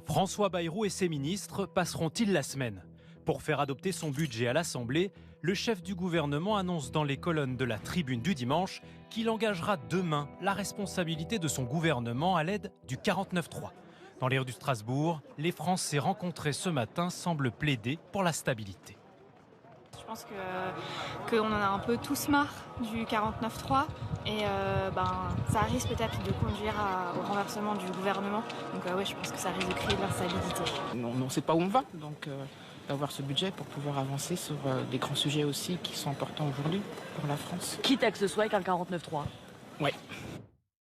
François Bayrou et ses ministres passeront-ils la semaine? Pour faire adopter son budget à l'Assemblée, le chef du gouvernement annonce dans les colonnes de la Tribune du dimanche qu'il engagera demain la responsabilité de son gouvernement à l'aide du 49.3. Dans les rues de Strasbourg, les Français rencontrés ce matin semblent plaider pour la stabilité. Je pense qu'on en a un peu tous marre du 49.3 et ça risque peut-être de conduire au renversement du gouvernement. Donc oui, je pense que ça risque de créer de l'instabilité. On ne sait pas où on va, donc d'avoir ce budget pour pouvoir avancer sur des grands sujets aussi qui sont importants aujourd'hui pour la France. Quitte à que ce soit avec un 49.3. Oui.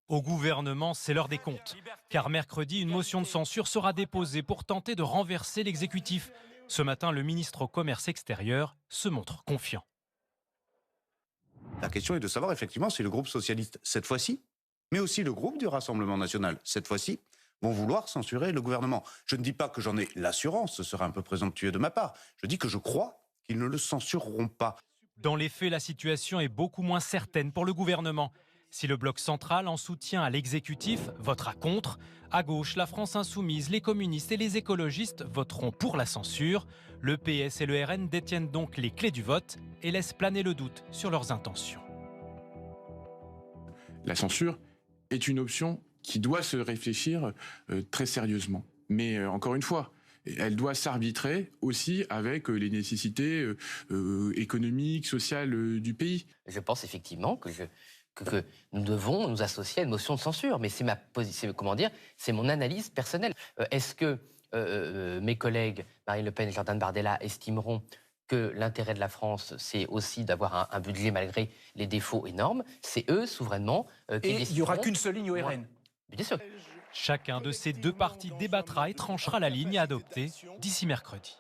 Au gouvernement, c'est l'heure des comptes. Car mercredi, une motion de censure sera déposée pour tenter de renverser l'exécutif. Ce matin, le ministre au Commerce extérieur se montre confiant. La question est de savoir effectivement si le groupe socialiste, cette fois-ci, mais aussi le groupe du Rassemblement national, cette fois-ci, vont vouloir censurer le gouvernement. Je ne dis pas que j'en ai l'assurance, ce serait un peu présomptueux de ma part. Je dis que je crois qu'ils ne le censureront pas. Dans les faits, la situation est beaucoup moins certaine pour le gouvernement. Si le bloc central, en soutien à l'exécutif, votera contre, à gauche, la France insoumise, les communistes et les écologistes voteront pour la censure. Le PS et le RN détiennent donc les clés du vote et laissent planer le doute sur leurs intentions. La censure est une option qui doit se réfléchir très sérieusement. Mais encore une fois, elle doit s'arbitrer aussi avec les nécessités économiques, sociales du pays. Je pense effectivement que nous devons nous associer à une motion de censure. Mais c'est mon analyse personnelle. Est-ce que mes collègues Marine Le Pen et Jordan Bardella estimeront que l'intérêt de la France, c'est aussi d'avoir un budget malgré les défauts énormes? C'est eux, souverainement, qui décideront. Et il n'y aura qu'une seule ligne au RN. Bien sûr. Chacun de ces deux partis débattra et tranchera la ligne à adopter d'ici mercredi.